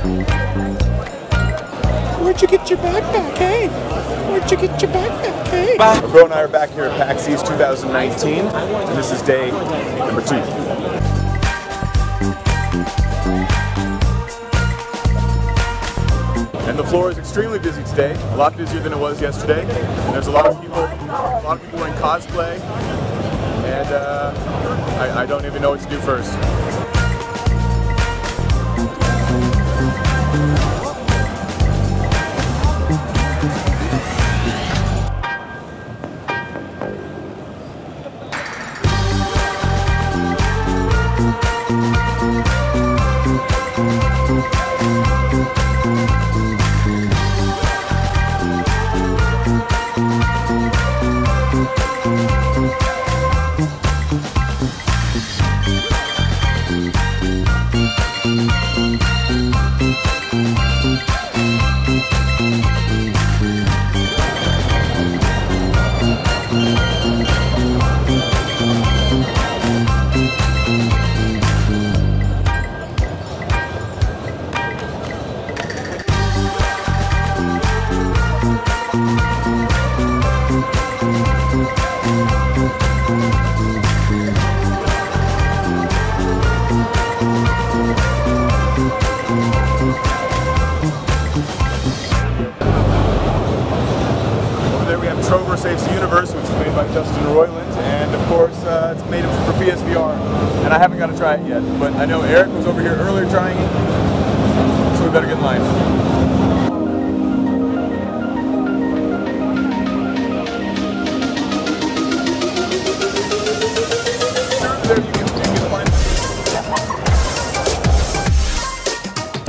Where'd you get your backpack, hey? Where'd you get your backpack, hey? Bro and I are back here at PAX East 2019, and this is day number 2. And the floor is extremely busy today, a lot busier than it was yesterday. And there's a lot of people wearing cosplay, and I don't even know what to do first. Saves the Universe, which is made by Justin Roiland, and of course it's made for PSVR, and I haven't got to try it yet, but I know Eric was over here earlier trying it, so we better get in line.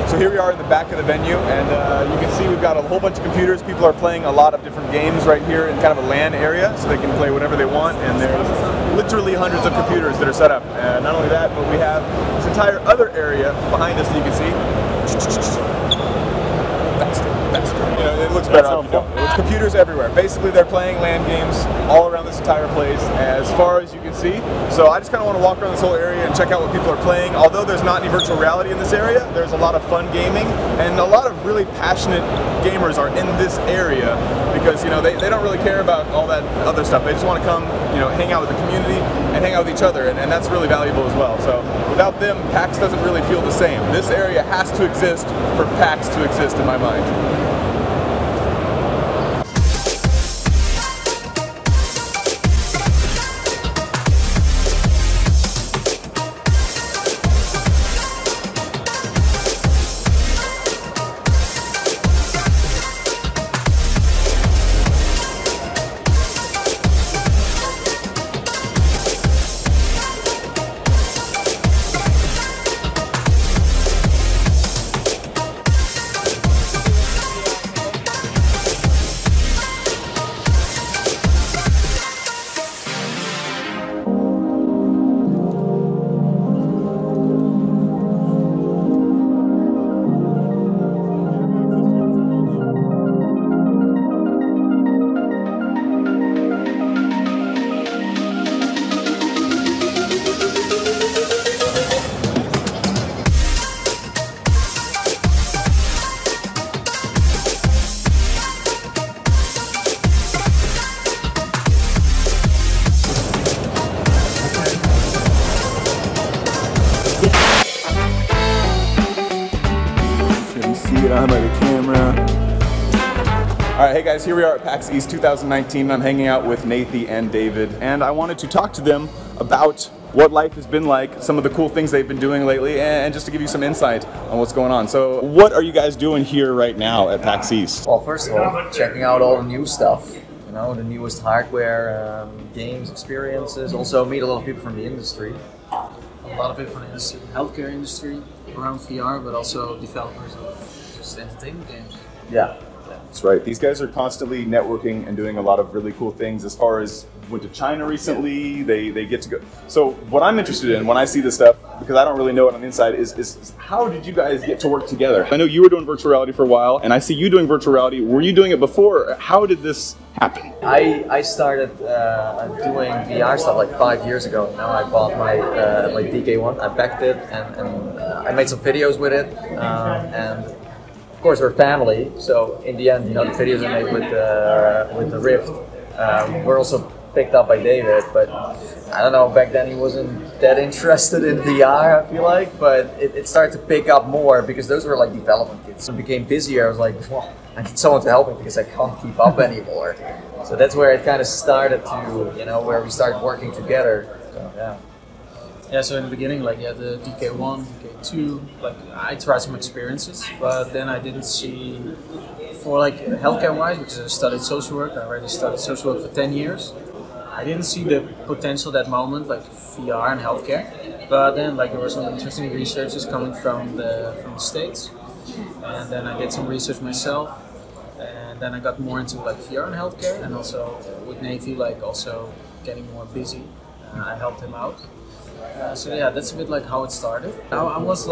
So here we are in the back of the venue, and you can see we've got a whole bunch of computers. People are playing a lot of different games right here in kind of a LAN area, so they can play whatever they want, and there's literally hundreds of computers that are set up. And not only that, but we have this entire other area behind us that you can see. You know, it looks better on film. It's computers everywhere. Basically, they're playing LAN games all around this entire place, as far as you can see. So I just kind of want to walk around this whole area and check out what people are playing. Although there's not any virtual reality in this area, there's a lot of fun gaming, and a lot of really passionate gamers are in this area because, you know, they don't really care about all that other stuff. They just want to come, you know, hang out with the community and hang out with each other, and that's really valuable as well. So without them, PAX doesn't really feel the same. This area has to exist for PAX to exist in my mind. I have my camera. Alright, hey guys, here we are at PAX East 2019. I'm hanging out with Nathy and David, and I wanted to talk to them about what life has been like, some of the cool things they've been doing lately, and just to give you some insight on what's going on. So, what are you guys doing here right now at PAX East? Well, first of all, checking out all the new stuff. You know, the newest hardware, games, experiences. Also meet a lot of people from the industry. A lot of people from the industry, healthcare industry, around VR, but also developers of just entertainment games. Yeah. That's right. These guys are constantly networking and doing a lot of really cool things as far as went to China recently. They get to go. So what I'm interested in when I see this stuff, because I don't really know it on the inside, is how did you guys get to work together? I know you were doing virtual reality for a while, and I see you doing virtual reality. Were you doing it before? How did this happen? I started doing VR stuff like 5 years ago. Now I bought my like DK1. I backed it and I made some videos with it. And of course we're family, so in the end, you know, the videos I made with the Rift were also picked up by David. But I don't know, back then he wasn't that interested in VR, I feel like. But it started to pick up more because those were like development kits. So it became busier. I was like, well, I need someone to help me because I can't keep up anymore. So that's where it kind of started to, you know, where we started working together. So, yeah. Yeah, so in the beginning, like, yeah, the DK1, DK2, like, I tried some experiences, but then I didn't see, for like healthcare-wise, because I studied social work, I already studied social work for 10 years, I didn't see the potential at that moment, like VR and healthcare. But then, like, there were some interesting researchers coming from the States, and then I did some research myself, and then I got more into like VR and healthcare, and also with Nathie, like, also getting more busy. I helped him out. So yeah, that's a bit like how it started. I was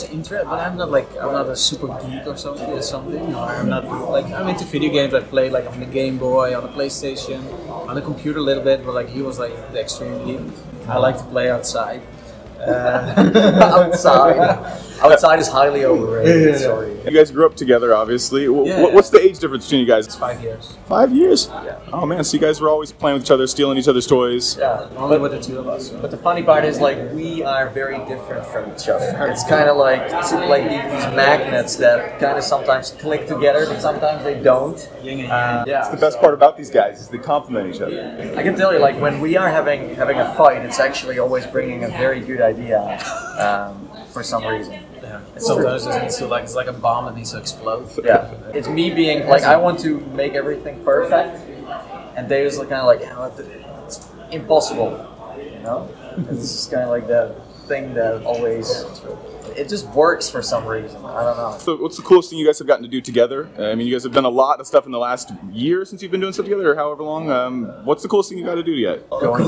interested, but I'm not a super geek or something. Or I'm not like, I'm into video games. I play like on the Game Boy, on the PlayStation, on the computer a little bit. But like he was like the extreme geek. I like to play outside. Outside is highly overrated. Yeah. Sorry. You guys grew up together, obviously. Yeah. What's the age difference between you guys? It's 5 years. 5 years? Yeah. Oh man, so you guys were always playing with each other, stealing each other's toys. Yeah, Only with the two of us. But the funny part is, like, we are very different from each other. It's kind of like these magnets that kind of sometimes click together, but sometimes they don't. Yeah. That's the best part about these guys, is they complement each other. I can tell you, like, when we are having a fight, it's actually always bringing a very good idea for some reason. Yeah. Sometimes it's like a bomb that needs to explode. Yeah, it's me being like, I want to make everything perfect, and David's kind of like, yeah, it's impossible, you know. It's just kind of like that thing that always, it just works for some reason. I don't know. So what's the coolest thing you guys have gotten to do together? I mean, you guys have done a lot of stuff in the last year since you've been doing stuff together, or however long. What's the coolest thing you got to do yet? Going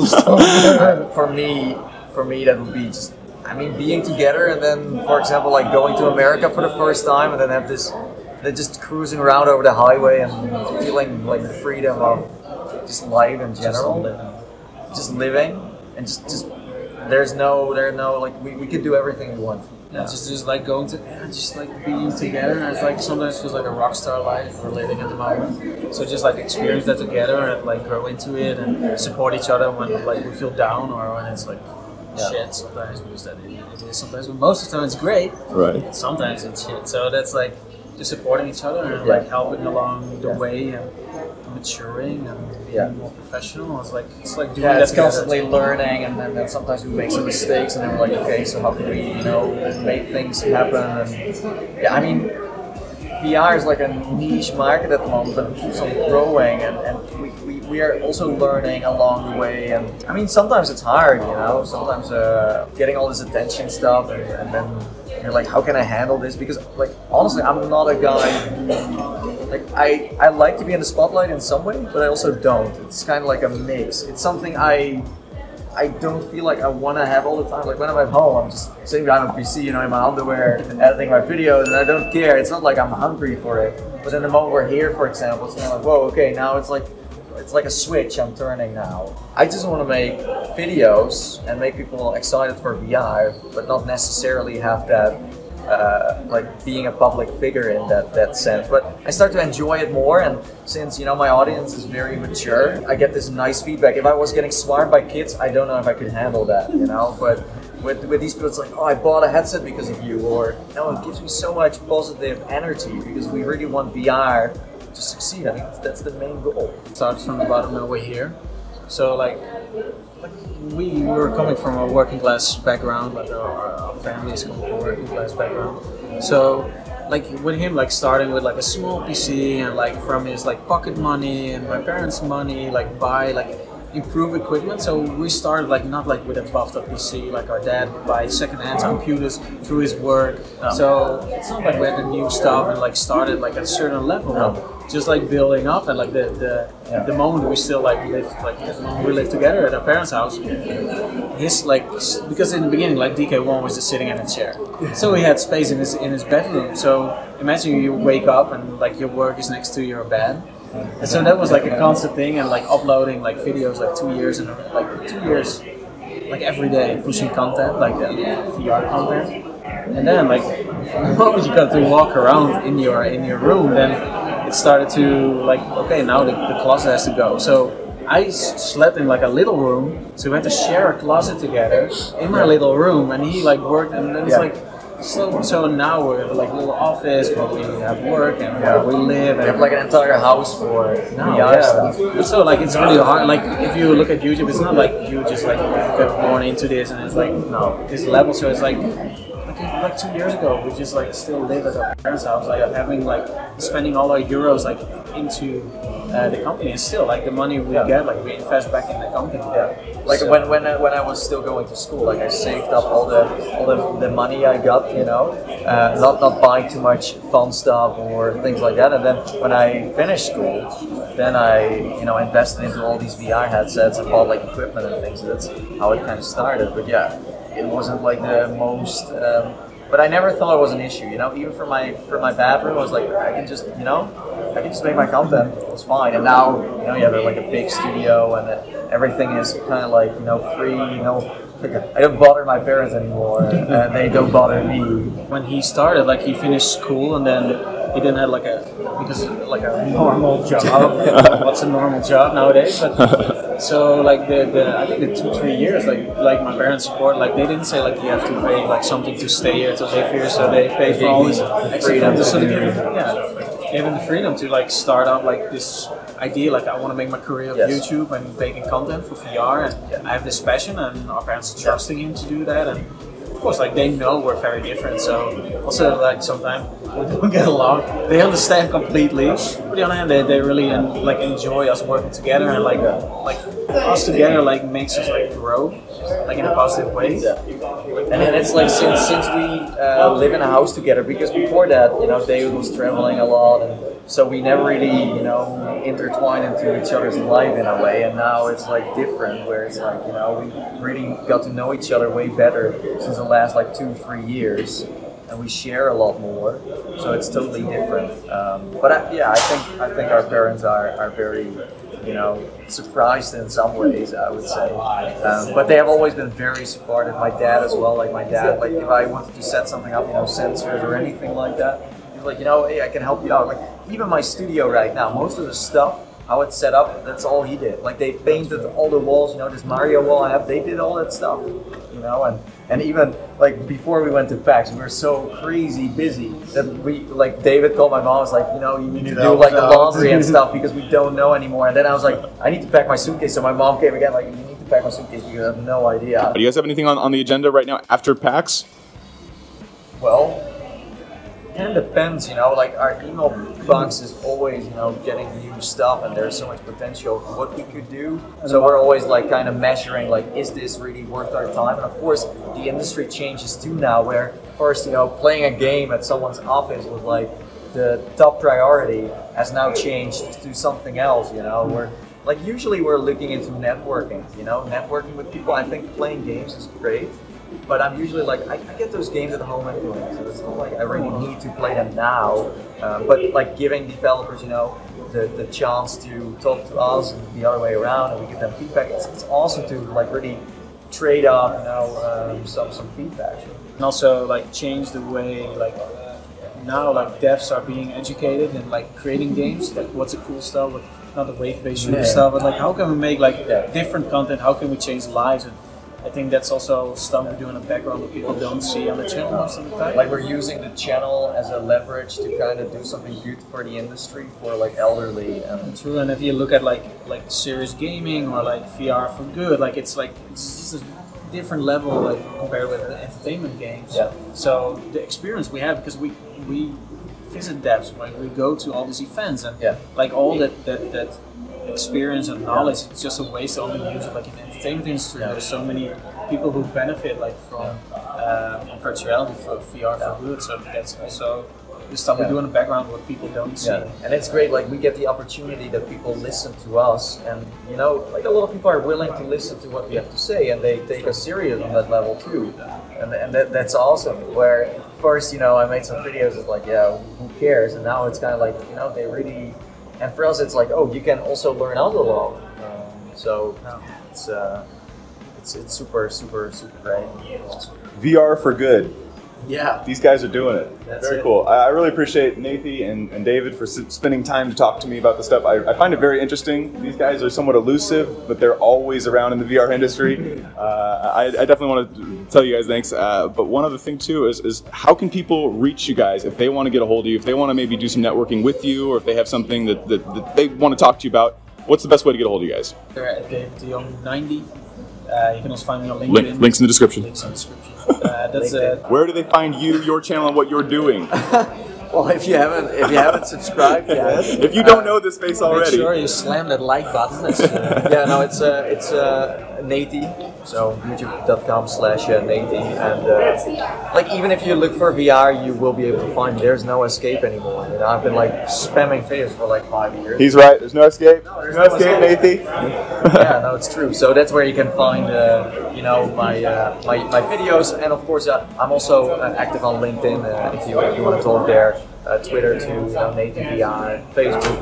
for me, that would be just, I mean, being together, and then, for example, like going to America for the first time, and then have this, then just cruising around over the highway and feeling like the freedom of just life in general, just living, and just there's no like we could do everything we want. Yeah, just like going to, just like being together, and it's like sometimes feels like a rock star life we're living at the moment. So just like experience that together and like grow into it and support each other when like we feel down or when it's like shit sometimes, because that it is sometimes, but most of the time it's great. Right. Sometimes it's shit. So that's like just supporting each other and like helping along the way and maturing and being more professional. It's like doing that it's together. constantly learning, and then sometimes we make some mistakes, and then we're like, okay, so how can we, you know, make things happen? And yeah, I mean, VR is like a niche market at the moment, but it keeps on growing, and we are also learning along the way. And I mean, sometimes it's hard, you know, sometimes getting all this attention stuff, and then you're like, how can I handle this? Because like, honestly, I'm not a guy who, like, I like to be in the spotlight in some way, but I also don't. It's kind of like a mix. It's something I don't feel like I want to have all the time. Like when I'm at home, I'm just sitting behind my PC, you know, in my underwear, editing my videos, and I don't care. It's not like I'm hungry for it. But in the moment we're here, for example, it's kind of like, whoa, okay, now it's like a switch I'm turning now. I just want to make videos and make people excited for VR, but not necessarily have that like being a public figure in that sense. But I start to enjoy it more, and since, you know, my audience is very mature, I get this nice feedback. If I was getting swarmed by kids, I don't know if I could handle that, you know. But with these people, it's like, oh, I bought a headset because of you, or no, it gives me so much positive energy because we really want VR to succeed. I think that's the main goal. It starts from the bottom and we're here. So like we were coming from a working class background, like our families come from a working class background. So like with him, like starting with like a small PC and like from his like pocket money and my parents' money, like buy like improve equipment. So we started like not like with a buffed up PC, like our dad would buy second-hand computers through his work. So it's not like we had the new stuff and like started like at a certain level. Just like building up, and like the moment we still like lived, like the moment we lived together at our parents' house, his like, because in the beginning like DK1 was just sitting in a chair, so he had space in his bedroom. So imagine you wake up and like your work is next to your bed, and so that was like a constant thing, and like uploading like videos like 2 years and like 2 years, like every day pushing content like VR content, and then like the moment you got to walk around in your room, then it started to like, okay, now the closet has to go. So I slept in like a little room, so we had to share a closet together in my little room, and he like worked, and then it's like so now we're like a little office where we have work and where we live, and we have like an entire house for VR stuff. So like it's really hard. Like if you look at YouTube, it's not like you just like get born into this and it's like this level. So it's like 2 years ago, we just like still live at our parents' house, like having like spending all our euros like into the company, and still like the money we get, like we invest back in the company. Like so, when I was still going to school, like I saved up all the money I got, you know, not buying too much fun stuff or things like that. And then when I finished school, then I invested into all these VR headsets and bought like equipment and things. That's how it kind of started. But yeah, it wasn't like the most. But I never thought it was an issue, you know. Even for my bathroom, I was like, I can just make my content. It's fine. And now, you have like a big studio, and everything is kind of like free. I don't bother my parents anymore, and they don't bother me. When he started, like he finished school, and then he didn't have like a normal job. What's a normal job nowadays? But so like I think the 2-3 years, like my parents support, like they didn't say like you have to pay like something to stay here to live here, so they paid for all this freedom. So they gave them the freedom to like start up like this idea, like I want to make my career of YouTube and making content for VR, and I have this passion, and our parents are trusting him to do that, and of course like they know we're very different, so also like sometimes we don't get along. They understand completely. On the other hand, they really like enjoy us working together, and like us together like makes us like grow like in a positive way. And then it's like since we live in a house together, because before that, David was traveling a lot, and so we never really, intertwined into each other's life in a way. And now it's like different, where it's like, we really got to know each other way better since the last like 2-3 years, and we share a lot more. So it's totally different. But I think our parents are very, surprised in some ways, I would say. But they have always been very supportive. My dad as well. Like my dad, like if I wanted to set something up, sensors or anything like that, he's like, hey, I can help you out. Like even my studio right now, most of the stuff, how it's set up, that's all he did. Like they painted all the walls, this Mario wall I have, they did all that stuff, and even like before we went to PAX, we were so crazy busy that David called my mom, was like, you need to do like the laundry and stuff because we don't know anymore. And then I was like, I need to pack my suitcase. So my mom came again, like, you need to pack my suitcase because I have no idea. Do you guys have anything on the agenda right now after PAX? Well, it kind of depends, like our email box is always, getting new stuff, and there's so much potential for what we could do. So we're always like kind of measuring, like, is this really worth our time? And of course, the industry changes too now, where first, playing a game at someone's office was like the top priority, has now changed to something else, We're like, usually we're looking into networking, networking with people. I think playing games is great. But I'm usually like, I get those games at home anyway, so it's not like I really need to play them now. But like giving developers, the chance to talk to us and the other way around, and we give them feedback. It's awesome to like really trade off, some feedback. And also like change the way like now like devs are being educated and like creating games. Like what's the cool stuff, not the wave-based shooter stuff, but like how can we make like different content? How can we change lives? And I think that's also stuff we do in the background that people don't see on the channel most of the time. Like we're using the channel as a leverage to kind of do something good for the industry, for like elderly. True, and if you look at like serious gaming or like VR for good, like it's just a different level like compared with the entertainment games. Yeah. So the experience we have, because we visit devs, like we go to all these events, and like all that experience and knowledge. It's just a waste to only use it like in the entertainment industry. There's so many people who benefit like from virtuality for VR for good. So that's also the stuff we do in the background what people don't see. And it's great, like we get the opportunity that people listen to us, and you know, like a lot of people are willing to listen to what we have to say, and they take us serious on that level too, and that's awesome. Where first, you know, I made some videos, it's like, yeah, who cares, and now it's kind of like, you know, they really, and for us it's like, oh, you can also learn out along, so it's super great. Awesome. VR for good. Yeah, these guys are doing it. That's very it. cool. I really appreciate Nathie and David for spending time to talk to me about this stuff. I find it very interesting. These guys are somewhat elusive, but they're always around in the VR industry. I definitely want to tell you guys thanks. But one other thing too is how can people reach you guys if they want to get a hold of you, if they want to maybe do some networking with you, or if they have something that they want to talk to you about? What's the best way to get a hold of you guys? They're at Pt.2. You can also find me on LinkedIn. Links in the description. Links in the description. That's it. Where do they find you, your channel, and what you're doing? Well, if you haven't subscribed yet, if you don't know this space already, make sure you slam that like button. Yeah, no, it's Nathy, so youtube.com/Nathy, and like even if you look for VR, you will be able to find me. There's no escape anymore. You know, I've been like spamming videos for like 5 years. He's right. There's no escape. There's no escape, Nathie. Yeah, no, it's true. So that's where you can find, you know, my videos, and of course I'm also active on LinkedIn if you want to talk there. Twitter too, you know, Nathan VR, Facebook,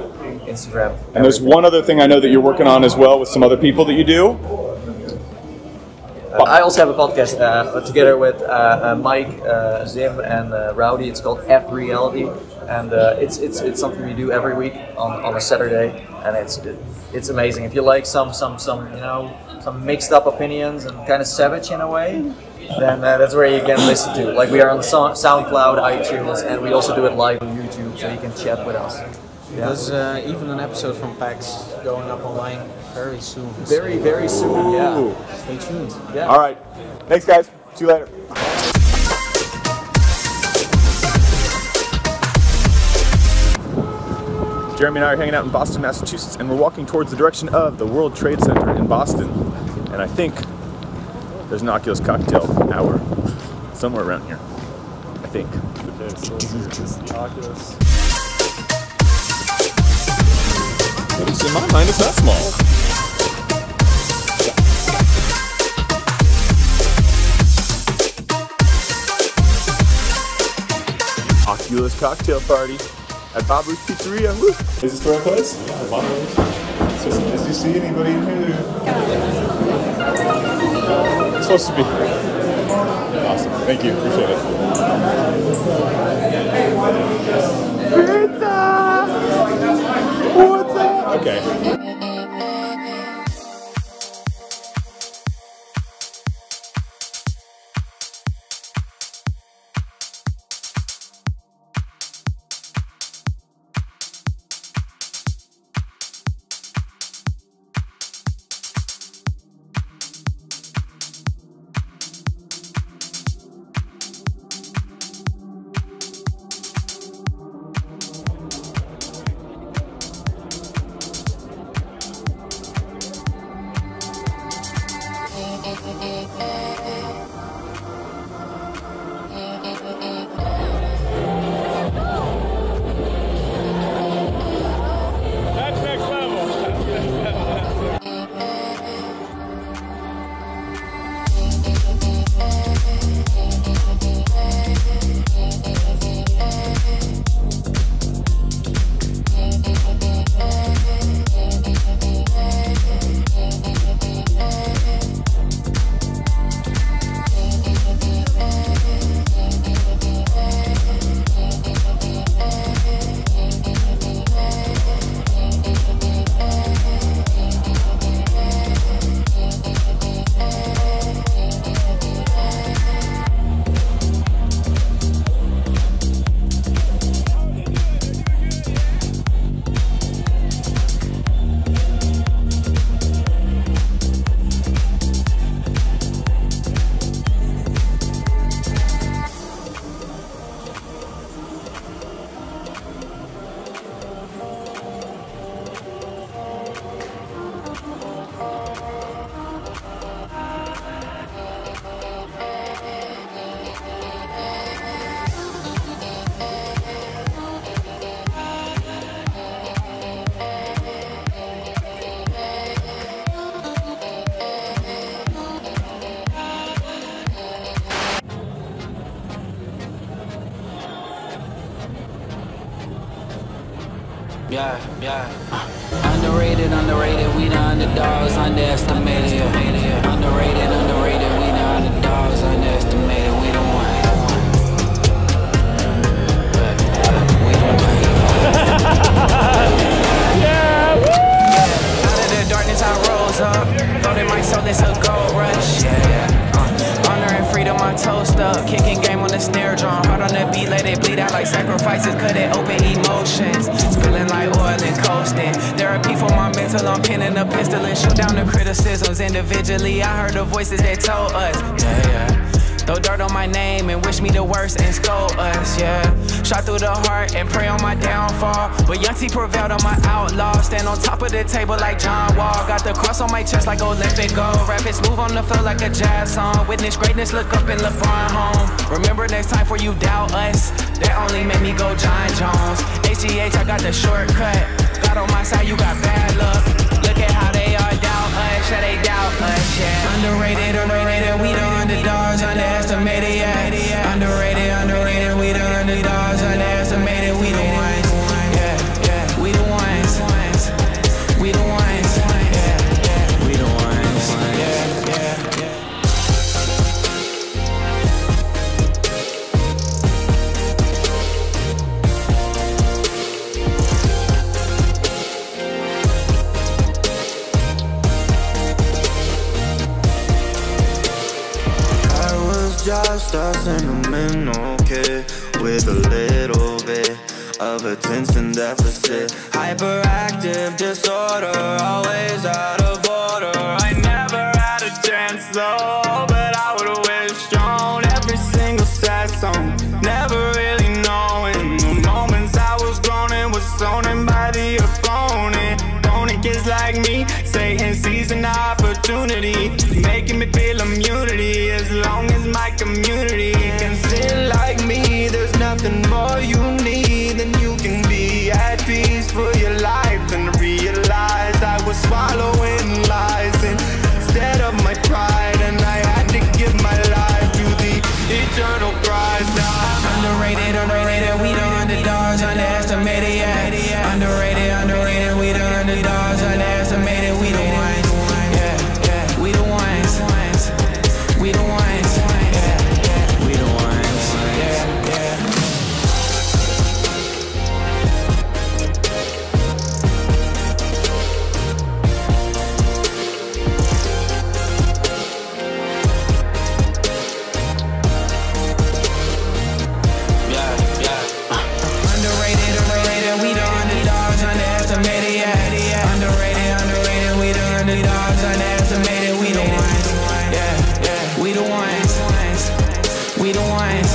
Instagram. And there's one other thing I know that you're working on as well with some other people that you do. I also have a podcast together with Mike, Zim, and Rowdy. It's called F Reality, and it's something we do every week on a Saturday, and it's amazing. If you like some you know, some mixed up opinions and kind of savage in a way, then that's where you can listen to. Like we are on SoundCloud, iTunes, and we also do it live on YouTube, so you can chat with us. Yeah. There's even an episode from PAX going up online very soon. Very soon. Yeah. Stay tuned. Yeah. All right. Thanks, guys. See you later. Jeremy and I are hanging out in Boston, Massachusetts, and we're walking towards the direction of the World Trade Center in Boston. And I think there's an Oculus cocktail hour somewhere around here. I think. Okay, so this is the Oculus. But it's, in my mind, it's not small. Oculus cocktail party at Babu's Pizzeria. Woo. Is this the right place? Yeah, Babu's. Did you see anybody in here? It's supposed to be. Awesome. Thank you. Appreciate it. Pizza! What's up? Okay. Underrated, we the underdogs, underestimated. Underrated, we the underdogs, underestimated. We the one. We the one. Yeah, woo! Out of the darkness I rose up, voted my soul, it's a gold rush. Honor and freedom, I toast up. Kicking game on the snare drum. Hard on the beat, let it bleed out like sacrifices. Cut it open emotions. Spilling like oil and coasting. Therapy for my mental, I'm pinning a pistol and shoot down the criticisms. Individually, I heard the voices that told us. Throw dirt on my name and wish me the worst and scold us, Shot through the heart and pray on my downfall. But Young T prevailed on my outlaw. Stand on top of the table like John Wall. Got the cross on my chest like Olympic gold. Rap it smooth on the floor like a jazz song. Witness greatness, look up in LeBron home. Remember next time for you doubt us. That only made me go John Jones. HGH, I got the shortcut. God on my side, you got bad luck. Look at how they all doubt us, they doubt us, Underrated, we the underdogs, underestimated, Underrated, we the underdogs, underestimated, we the ones, we the ones, we the ones, we the ones, Just a sentimental kid with a little bit of attention deficit. Hyperactive disorder, always out of order. I never had a chance though, but I would've wished on every single sad song. Never really knowing the moments I was groaning was zoning by the opponent. Opponent kids like me, Satan sees an opportunity, making me feel immunity. As long as my community can sin like me, there's nothing more you need than you can be at peace for your life. And realized I was swallowing lies instead of my pride, and I had to give my life to the eternal prize. Now I'm underrated, we the underdogs, underestimated, Underrated, we the underdogs, underestimated, we the ones, we the ones, we the ones, we the ones, Underrated, we the underdogs, underestimated, Underrated, we the underdogs, underestimated, we the ones, we the ones, we the ones,